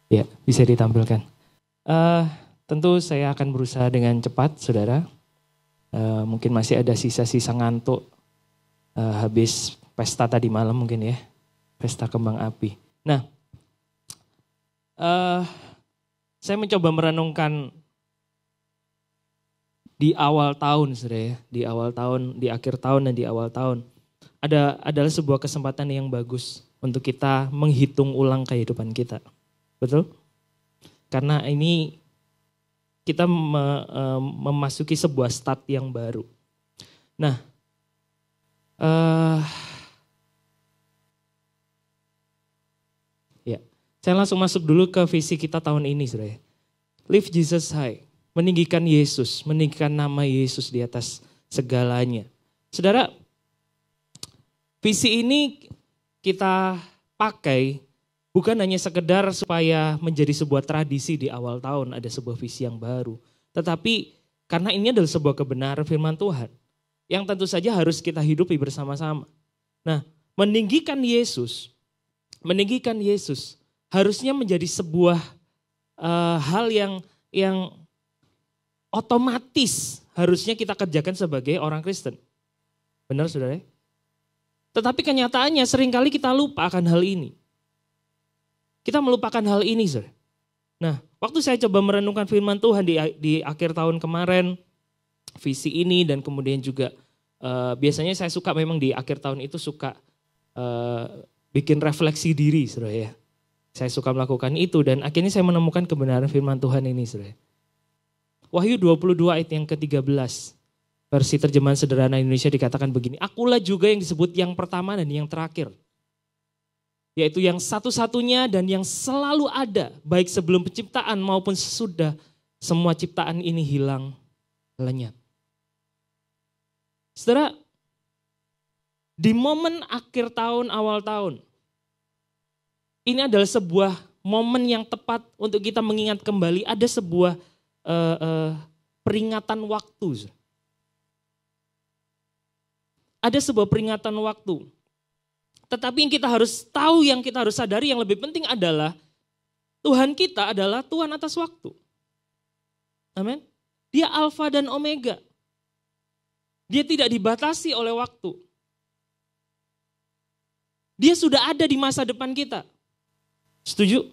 Ya, bisa ditampilkan. Tentu saya akan berusaha dengan cepat, saudara. Mungkin masih ada sisa-sisa ngantuk habis pesta tadi malam mungkin ya. Pesta kembang api. Nah, saya mencoba merenungkan di awal tahun, saudara ya. Di awal tahun, di akhir tahun dan di awal tahun. Adalah sebuah kesempatan yang bagus untuk kita menghitung ulang kehidupan kita. Betul? Karena ini kita memasuki sebuah start yang baru. Nah, ya, saya langsung masuk dulu ke visi kita tahun ini, saudara. Lift Jesus high, meninggikan Yesus, meninggikan nama Yesus di atas segalanya. Saudara, visi ini kita pakai bukan hanya sekedar supaya menjadi sebuah tradisi di awal tahun ada sebuah visi yang baru. Tetapi karena ini adalah sebuah kebenaran firman Tuhan yang tentu saja harus kita hidupi bersama-sama. Nah, meninggikan Yesus harusnya menjadi sebuah hal yang otomatis harusnya kita kerjakan sebagai orang Kristen. Benar, saudara? Tetapi kenyataannya seringkali kita lupa akan hal ini. Kita melupakan hal ini, saudara. Nah, waktu saya coba merenungkan firman Tuhan di akhir tahun kemarin, visi ini dan kemudian juga biasanya saya suka memang di akhir tahun itu suka bikin refleksi diri, saudara ya. Saya suka melakukan itu dan akhirnya saya menemukan kebenaran firman Tuhan ini, saudara. Wahyu 22 ayat yang ke-13, versi terjemahan sederhana Indonesia dikatakan begini, akulah juga yang disebut yang pertama dan yang terakhir. Yaitu yang satu-satunya dan yang selalu ada, baik sebelum penciptaan maupun sesudah semua ciptaan ini hilang lenyap. Saudara, di momen akhir tahun, awal tahun, ini adalah sebuah momen yang tepat untuk kita mengingat kembali ada sebuah peringatan waktu. Ada sebuah peringatan waktu. Tetapi yang kita harus tahu, yang kita harus sadari, yang lebih penting adalah Tuhan kita adalah Tuhan atas waktu. Amin. Dia Alfa dan Omega. Dia tidak dibatasi oleh waktu. Dia sudah ada di masa depan kita. Setuju?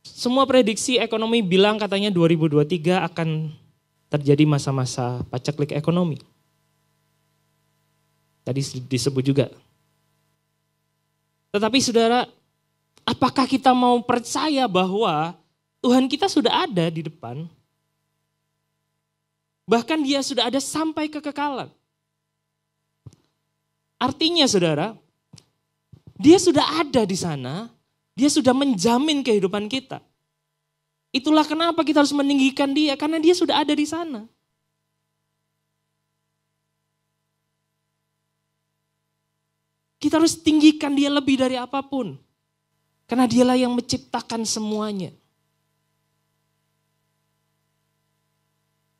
Semua prediksi ekonomi bilang katanya 2023 akan terjadi masa-masa paceklik ekonomi. Tadi disebut juga. Tetapi saudara, apakah kita mau percaya bahwa Tuhan kita sudah ada di depan? Bahkan dia sudah ada sampai kekekalan. Artinya saudara, dia sudah ada di sana, dia sudah menjamin kehidupan kita. Itulah kenapa kita harus meninggikan dia, karena dia sudah ada di sana. Kita harus tinggikan dia lebih dari apapun. Karena dialah yang menciptakan semuanya.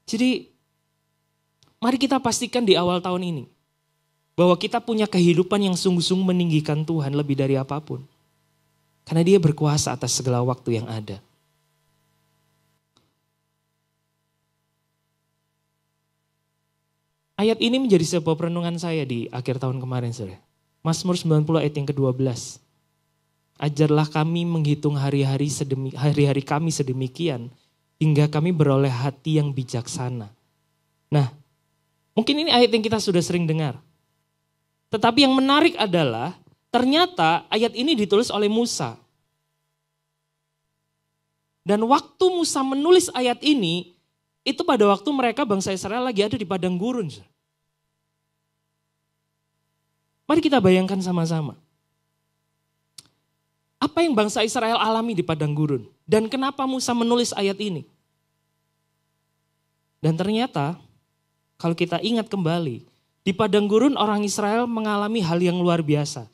Jadi, mari kita pastikan di awal tahun ini. Bahwa kita punya kehidupan yang sungguh-sungguh meninggikan Tuhan lebih dari apapun. Karena dia berkuasa atas segala waktu yang ada. Ayat ini menjadi sebuah perenungan saya di akhir tahun kemarin, saudara. Mazmur 90 ayat yang ke-12. Ajarlah kami menghitung hari-hari kami sedemikian hingga kami beroleh hati yang bijaksana. Nah, mungkin ini ayat yang kita sudah sering dengar. Tetapi yang menarik adalah ternyata ayat ini ditulis oleh Musa. Dan waktu Musa menulis ayat ini, itu pada waktu mereka bangsa Israel lagi ada di padang gurun. Mari kita bayangkan sama-sama. Apa yang bangsa Israel alami di padang gurun? Dan kenapa Musa menulis ayat ini? Dan ternyata kalau kita ingat kembali, di padang gurun orang Israel mengalami hal yang luar biasa.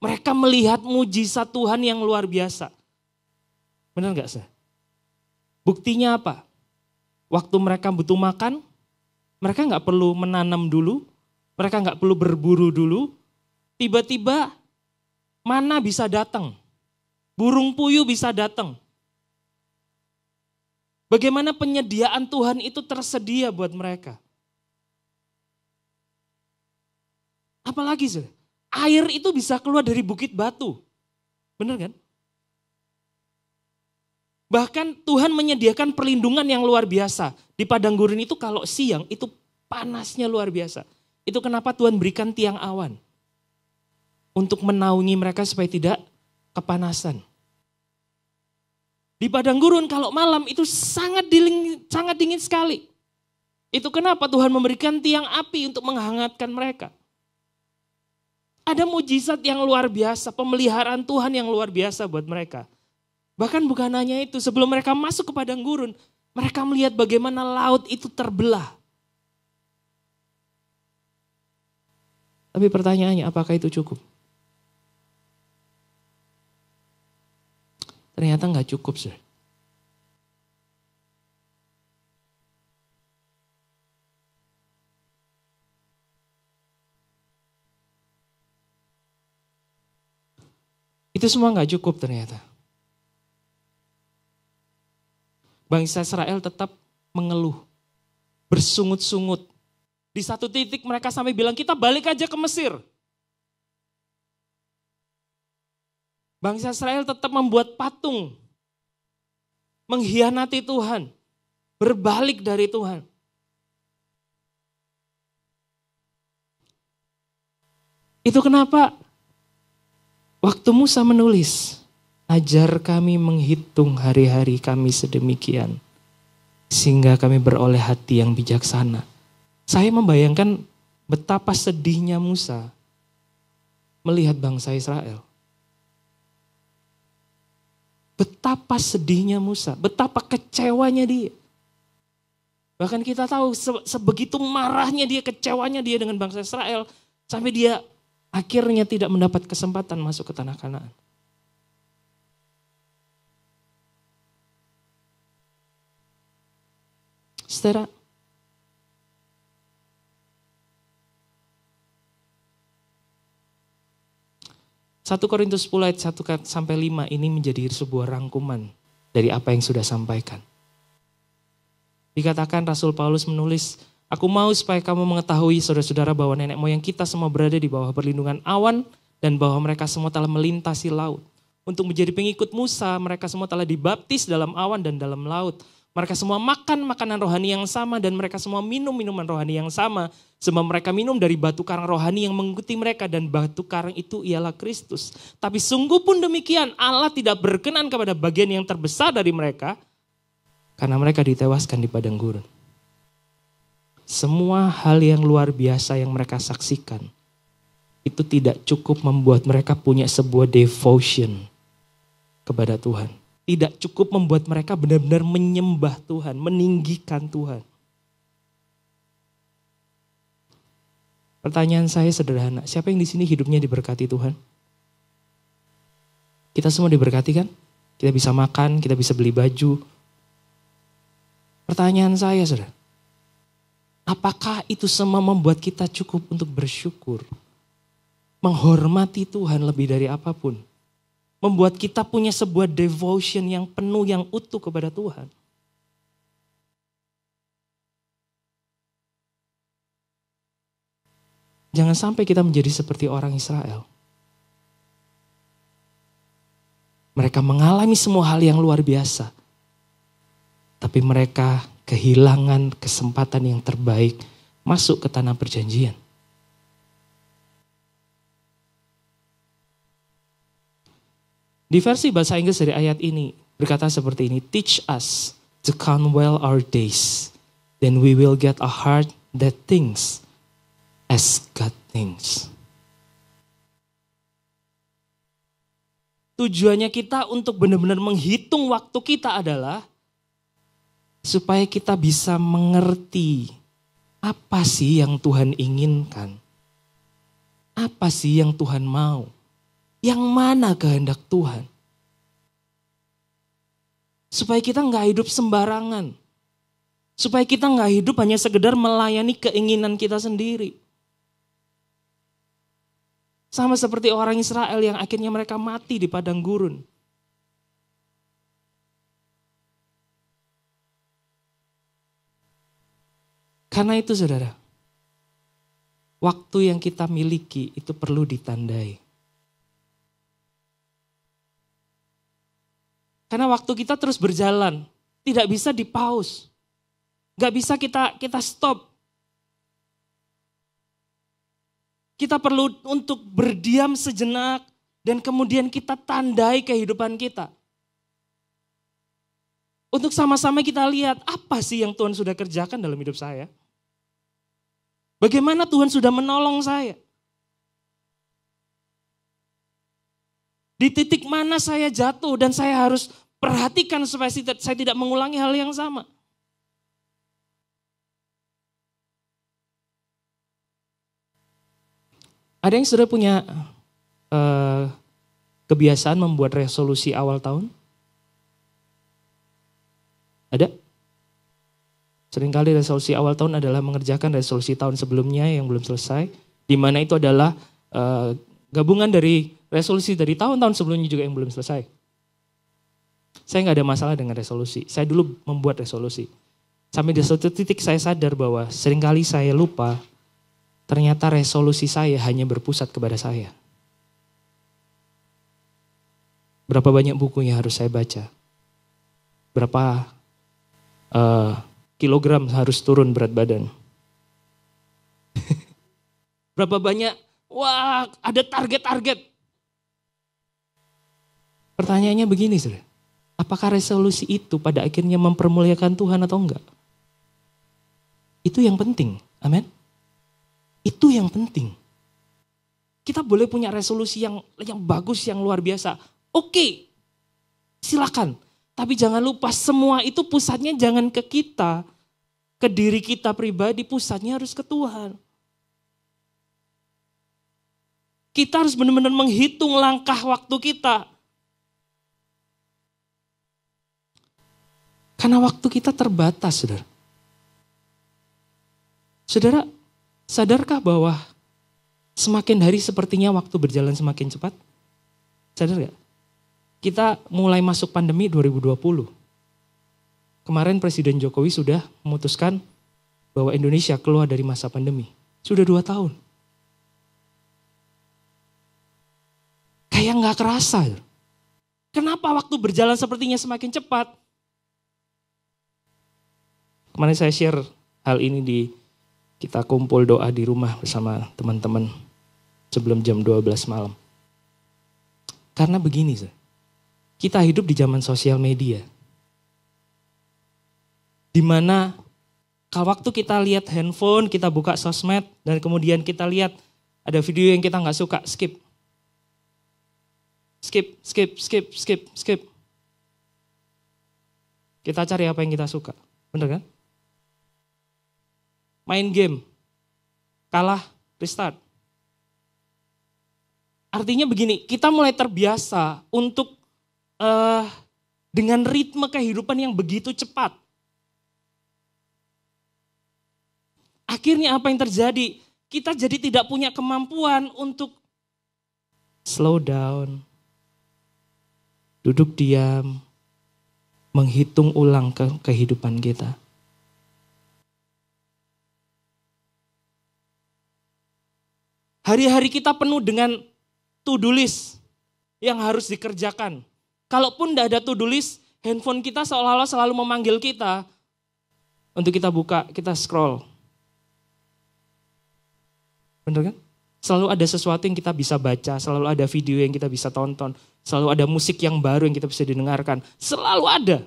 Mereka melihat mujizat Tuhan yang luar biasa. Benar gak sih? Buktinya apa? Waktu mereka butuh makan, mereka gak perlu menanam dulu, mereka gak perlu berburu dulu, tiba-tiba Mana bisa datang. Burung puyuh bisa datang. Bagaimana penyediaan Tuhan itu tersedia buat mereka. Apalagi sih, air itu bisa keluar dari bukit batu. Benar kan? Bahkan Tuhan menyediakan perlindungan yang luar biasa. Di padang gurun itu kalau siang itu panasnya luar biasa. Itu kenapa Tuhan berikan tiang awan. Untuk menaungi mereka supaya tidak kepanasan. Di padang gurun kalau malam itu sangat dingin sekali. Itu kenapa Tuhan memberikan tiang api untuk menghangatkan mereka. Ada mujizat yang luar biasa, pemeliharaan Tuhan yang luar biasa buat mereka. Bahkan bukan hanya itu, sebelum mereka masuk ke padang gurun, mereka melihat bagaimana laut itu terbelah. Tapi pertanyaannya, apakah itu cukup? Ternyata nggak cukup, sir. Itu semua nggak cukup ternyata. Bangsa Israel tetap mengeluh, bersungut-sungut. Di satu titik mereka sampai bilang, kita balik aja ke Mesir. Bangsa Israel tetap membuat patung, mengkhianati Tuhan, berbalik dari Tuhan. Itu kenapa waktu Musa menulis, ajar kami menghitung hari-hari kami sedemikian, sehingga kami beroleh hati yang bijaksana. Saya membayangkan betapa sedihnya Musa melihat bangsa Israel. Betapa sedihnya Musa, betapa kecewanya dia. Bahkan kita tahu sebegitu marahnya dia, kecewanya dia dengan bangsa Israel, sampai dia akhirnya tidak mendapat kesempatan masuk ke tanah Kanaan. Saudara, Satu Korintus 10 ayat 1 sampai 5 ini menjadi sebuah rangkuman dari apa yang sudah sampaikan. Dikatakan Rasul Paulus menulis, aku mau supaya kamu mengetahui saudara-saudara bahwa nenek moyang kita semua berada di bawah perlindungan awan dan bahwa mereka semua telah melintasi laut. Untuk menjadi pengikut Musa, mereka semua telah dibaptis dalam awan dan dalam laut. Mereka semua makan makanan rohani yang sama dan mereka semua minum minuman rohani yang sama. Sebab mereka minum dari batu karang rohani yang mengikuti mereka dan batu karang itu ialah Kristus. Tapi sungguh pun demikian Allah tidak berkenan kepada bagian yang terbesar dari mereka karena mereka ditewaskan di padang gurun. Semua hal yang luar biasa yang mereka saksikan itu tidak cukup membuat mereka punya sebuah devotion kepada Tuhan. Tidak cukup membuat mereka benar-benar menyembah Tuhan, meninggikan Tuhan. Pertanyaan saya sederhana, siapa yang di sini hidupnya diberkati Tuhan? Kita semua diberkati kan? Kita bisa makan, kita bisa beli baju. Pertanyaan saya, saudara, apakah itu semua membuat kita cukup untuk bersyukur? Menghormati Tuhan lebih dari apapun. Membuat kita punya sebuah devotion yang penuh, yang utuh kepada Tuhan. Jangan sampai kita menjadi seperti orang Israel. Mereka mengalami semua hal yang luar biasa. Tapi mereka kehilangan kesempatan yang terbaik masuk ke tanah perjanjian. Di versi bahasa Inggris dari ayat ini berkata seperti ini, teach us to count well our days, then we will get a heart that thinks as God thinks. Tujuannya kita untuk benar-benar menghitung waktu kita adalah supaya kita bisa mengerti apa sih yang Tuhan inginkan, apa sih yang Tuhan mau. Yang mana kehendak Tuhan? Supaya kita nggak hidup sembarangan. Supaya kita nggak hidup hanya sekedar melayani keinginan kita sendiri. Sama seperti orang Israel yang akhirnya mereka mati di padang gurun. Karena itu saudara, waktu yang kita miliki itu perlu ditandai. Karena waktu kita terus berjalan, tidak bisa di-pause. Gak bisa kita stop. Kita perlu untuk berdiam sejenak dan kemudian kita tandai kehidupan kita. Untuk sama-sama kita lihat apa sih yang Tuhan sudah kerjakan dalam hidup saya. Bagaimana Tuhan sudah menolong saya. Di titik mana saya jatuh dan saya harus perhatikan supaya saya tidak mengulangi hal yang sama. Ada yang sudah punya kebiasaan membuat resolusi awal tahun? Ada? Seringkali resolusi awal tahun adalah mengerjakan resolusi tahun sebelumnya yang belum selesai. Di mana itu adalah gabungan dari resolusi dari tahun-tahun sebelumnya juga yang belum selesai. Saya nggak ada masalah dengan resolusi. Saya dulu membuat resolusi. Sampai di suatu titik saya sadar bahwa seringkali saya lupa ternyata resolusi saya hanya berpusat kepada saya. Berapa banyak buku yang harus saya baca? Berapa kilogram harus turun berat badan? Berapa banyak, wah ada target-target. Pertanyaannya begini saudara, apakah resolusi itu pada akhirnya mempermuliakan Tuhan atau enggak? Itu yang penting, amin. Itu yang penting. Kita boleh punya resolusi yang bagus, yang luar biasa. Oke, silakan. Tapi jangan lupa semua itu pusatnya jangan ke kita. Ke diri kita pribadi, pusatnya harus ke Tuhan. Kita harus benar-benar menghitung langkah waktu kita. Karena waktu kita terbatas, saudara. Saudara, sadarkah bahwa semakin hari sepertinya waktu berjalan semakin cepat? Sadar gak? Kita mulai masuk pandemi 2020. Kemarin Presiden Jokowi sudah memutuskan bahwa Indonesia keluar dari masa pandemi. Sudah 2 tahun. Kayak gak kerasa. Kenapa waktu berjalan sepertinya semakin cepat? Kemarin saya share hal ini kita kumpul doa di rumah bersama teman-teman sebelum jam 12 malam. Karena begini, kita hidup di zaman sosial media. Di mana kalau waktu kita lihat handphone, kita buka sosmed, dan kemudian kita lihat ada video yang kita nggak suka, skip. Skip. Kita cari apa yang kita suka, bener kan? Main game, kalah, restart. Artinya begini, kita mulai terbiasa untuk dengan ritme kehidupan yang begitu cepat. Akhirnya apa yang terjadi? Kita jadi tidak punya kemampuan untuk slow down, duduk diam, menghitung ulang kehidupan kita. Hari-hari kita penuh dengan to-do list yang harus dikerjakan. Kalaupun tidak ada to-do list, handphone kita seolah-olah selalu memanggil kita untuk kita buka, kita scroll. Bener kan? Selalu ada sesuatu yang kita bisa baca, selalu ada video yang kita bisa tonton, selalu ada musik yang baru yang kita bisa didengarkan, selalu ada.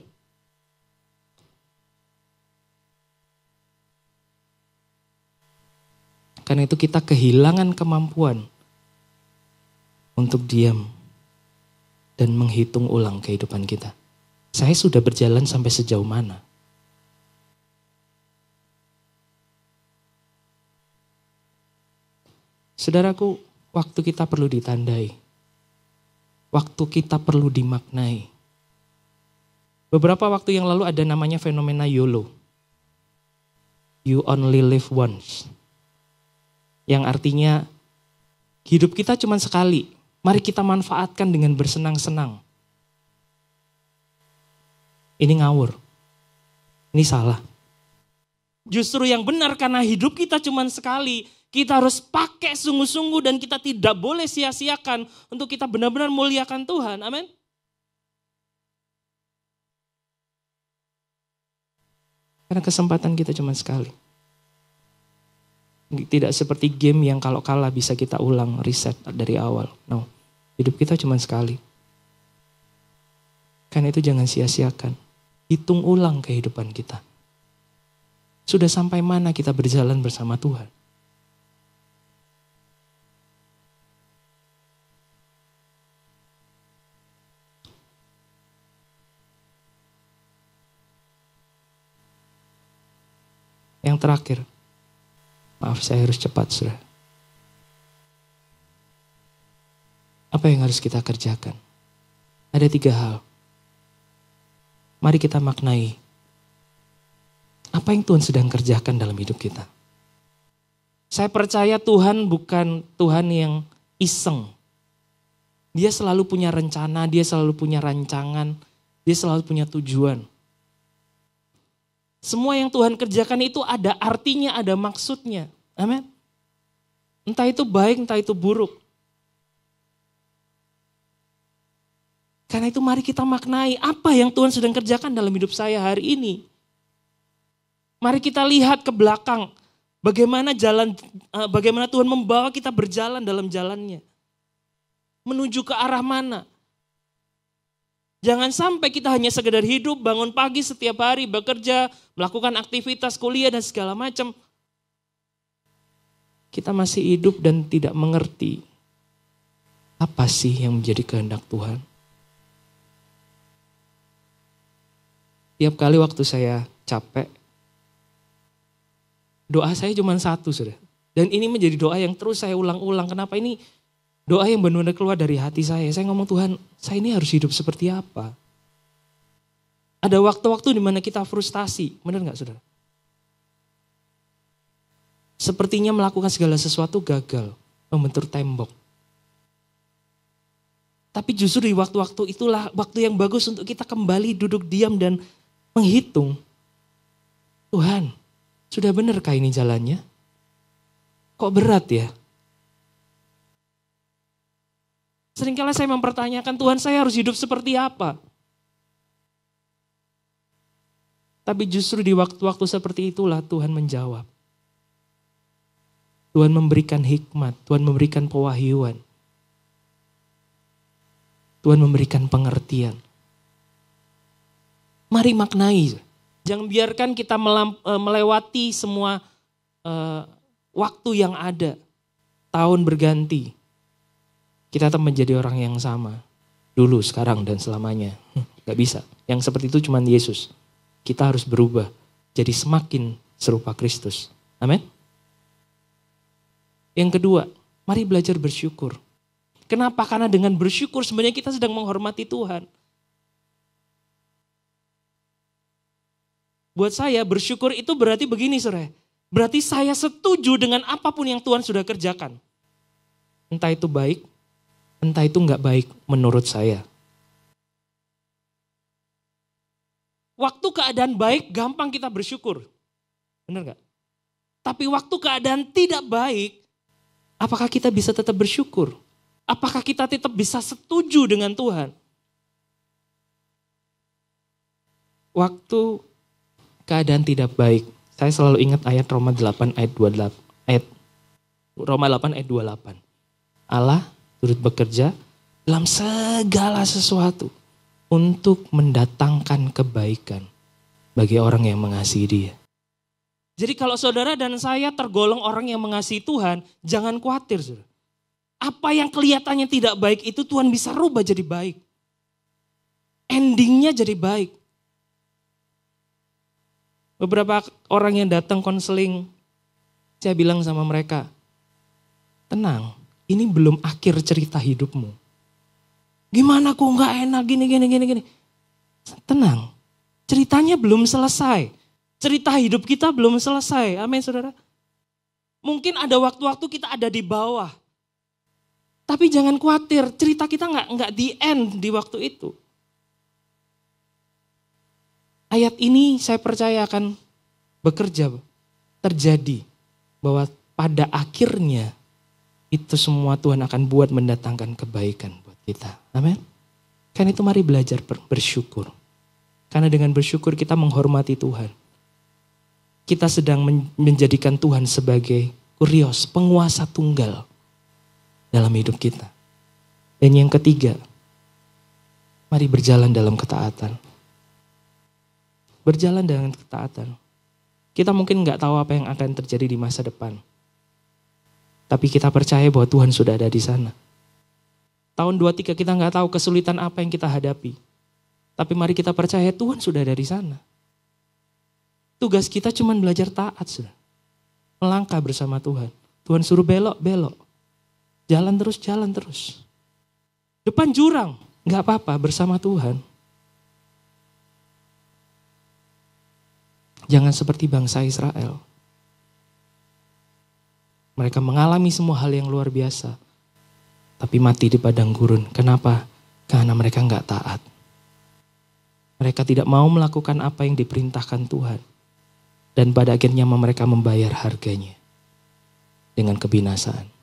Karena itu kita kehilangan kemampuan untuk diam dan menghitung ulang kehidupan kita. Saya sudah berjalan sampai sejauh mana? Saudaraku, waktu kita perlu ditandai. Waktu kita perlu dimaknai. Beberapa waktu yang lalu ada namanya fenomena YOLO. You only live once. Yang artinya Hidup kita cuma sekali. Mari kita manfaatkan dengan bersenang-senang. Ini ngawur. Ini salah. Justru yang benar karena hidup kita cuma sekali. Kita harus pakai sungguh-sungguh dan kita tidak boleh sia-siakan untuk kita benar-benar muliakan Tuhan. Amin. Karena kesempatan kita cuma sekali. Tidak seperti game yang kalau kalah bisa kita ulang, reset dari awal. No, hidup kita cuma sekali. Karena itu jangan sia-siakan. Hitung ulang kehidupan kita. Sudah sampai mana kita berjalan bersama Tuhan? Yang terakhir, maaf saya harus cepat, saudara. Apa yang harus kita kerjakan? Ada 3 hal. Mari kita maknai. Apa yang Tuhan sedang kerjakan dalam hidup kita? Saya percaya Tuhan bukan Tuhan yang iseng. Dia selalu punya rencana, dia selalu punya rancangan, dia selalu punya tujuan. Semua yang Tuhan kerjakan itu ada artinya, ada maksudnya. Amin. Entah itu baik, entah itu buruk. Karena itu mari kita maknai apa yang Tuhan sedang kerjakan dalam hidup saya hari ini. Mari kita lihat ke belakang, bagaimana Tuhan membawa kita berjalan dalam jalannya. Menuju ke arah mana. Jangan sampai kita hanya sekedar hidup, bangun pagi setiap hari, bekerja, melakukan aktivitas kuliah dan segala macam. Kita masih hidup dan tidak mengerti apa sih yang menjadi kehendak Tuhan. Tiap kali waktu saya capek, doa saya cuma satu, saudara. Dan ini menjadi doa yang terus saya ulang-ulang. Kenapa ini doa yang benar-benar keluar dari hati saya. Saya ngomong, Tuhan, saya ini harus hidup seperti apa? Ada waktu-waktu di mana kita frustasi. Benar gak, saudara? Sepertinya melakukan segala sesuatu gagal. Membentur tembok. Tapi justru di waktu-waktu itulah waktu yang bagus untuk kita kembali duduk diam dan menghitung. Tuhan, sudah benarkah ini jalannya? Kok berat ya? Seringkali saya mempertanyakan, Tuhan saya harus hidup seperti apa? Tapi justru di waktu-waktu seperti itulah Tuhan menjawab. Tuhan memberikan hikmat, Tuhan memberikan pewahyuan. Tuhan memberikan pengertian. Mari maknai. Jangan biarkan kita melewati semua waktu yang ada. Tahun berganti. Kita tetap menjadi orang yang sama. Dulu, sekarang, dan selamanya. Gak bisa. Yang seperti itu cuma Yesus. Kita harus berubah. Jadi semakin serupa Kristus. Amin. Yang kedua, mari belajar bersyukur. Kenapa? Karena dengan bersyukur sebenarnya kita sedang menghormati Tuhan. Buat saya bersyukur itu berarti begini, saudara. Berarti saya setuju dengan apapun yang Tuhan sudah kerjakan. Entah itu baik, entah itu enggak baik menurut saya. Waktu keadaan baik gampang kita bersyukur. Benar enggak? Tapi waktu keadaan tidak baik, apakah kita bisa tetap bersyukur? Apakah kita tetap bisa setuju dengan Tuhan? Waktu keadaan tidak baik, saya selalu ingat ayat Roma 8 ayat 28. Roma 8 ayat 28. Allah turut bekerja dalam segala sesuatu untuk mendatangkan kebaikan bagi orang yang mengasihi Dia. Jadi kalau saudara dan saya tergolong orang yang mengasihi Tuhan, jangan khawatir, saudara. Apa yang kelihatannya tidak baik itu Tuhan bisa rubah jadi baik. Endingnya jadi baik. Beberapa orang yang datang konseling, saya bilang sama mereka, tenang, ini belum akhir cerita hidupmu. Gimana kok gak enak, gini. Tenang, ceritanya belum selesai. Cerita hidup kita belum selesai, amin saudara. Mungkin ada waktu-waktu kita ada di bawah. Tapi jangan khawatir, cerita kita nggak the end di waktu itu. Ayat ini saya percaya akan bekerja, terjadi. Bahwa pada akhirnya itu semua Tuhan akan buat mendatangkan kebaikan buat kita. Amin. Karena itu mari belajar bersyukur. Karena dengan bersyukur kita menghormati Tuhan. Kita sedang menjadikan Tuhan sebagai kurios, penguasa tunggal dalam hidup kita. Dan yang ketiga, mari berjalan dalam ketaatan. Berjalan dengan ketaatan. Kita mungkin nggak tahu apa yang akan terjadi di masa depan. Tapi kita percaya bahwa Tuhan sudah ada di sana. Tahun 23 kita nggak tahu kesulitan apa yang kita hadapi. Tapi mari kita percaya Tuhan sudah ada di sana. Tugas kita cuma belajar taat, sudah. Melangkah bersama Tuhan. Tuhan suruh belok, belok. Jalan terus. Depan jurang, nggak apa-apa bersama Tuhan. Jangan seperti bangsa Israel. Mereka mengalami semua hal yang luar biasa. Tapi mati di padang gurun. Kenapa? Karena mereka nggak taat. Mereka tidak mau melakukan apa yang diperintahkan Tuhan. Dan pada akhirnya mereka membayar harganya. Dengan kebinasaan.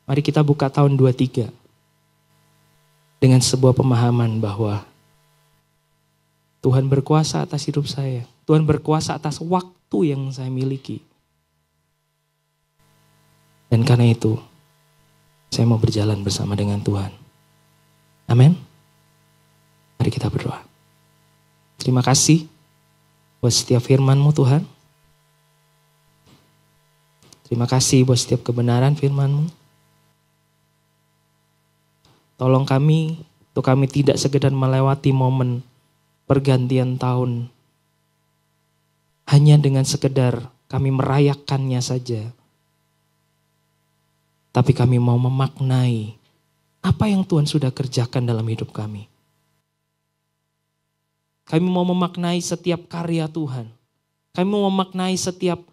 Mari kita buka tahun 23. Dengan sebuah pemahaman bahwa Tuhan berkuasa atas hidup saya. Tuhan berkuasa atas waktu yang saya miliki. Dan karena itu, saya mau berjalan bersama dengan Tuhan. Amin. Mari kita berdoa. Terima kasih buat setiap firman-Mu Tuhan. Terima kasih buat setiap kebenaran firman-Mu. Tolong kami, untuk kami tidak sekedar melewati momen pergantian tahun. Hanya dengan sekedar kami merayakannya saja. Tapi kami mau memaknai apa yang Tuhan sudah kerjakan dalam hidup kami. Kami mau memaknai setiap karya Tuhan. Kami mau memaknai setiap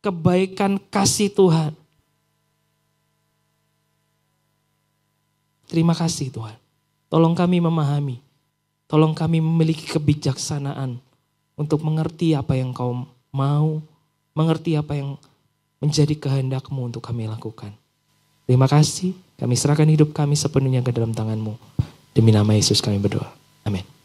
kebaikan kasih Tuhan. Terima kasih Tuhan. Tolong kami memahami. Tolong kami memiliki kebijaksanaan untuk mengerti apa yang Kau mau. Mengerti apa yang menjadi kehendak-Mu untuk kami lakukan. Terima kasih. Kami serahkan hidup kami sepenuhnya ke dalam tangan-Mu. Demi nama Yesus kami berdoa. Amin.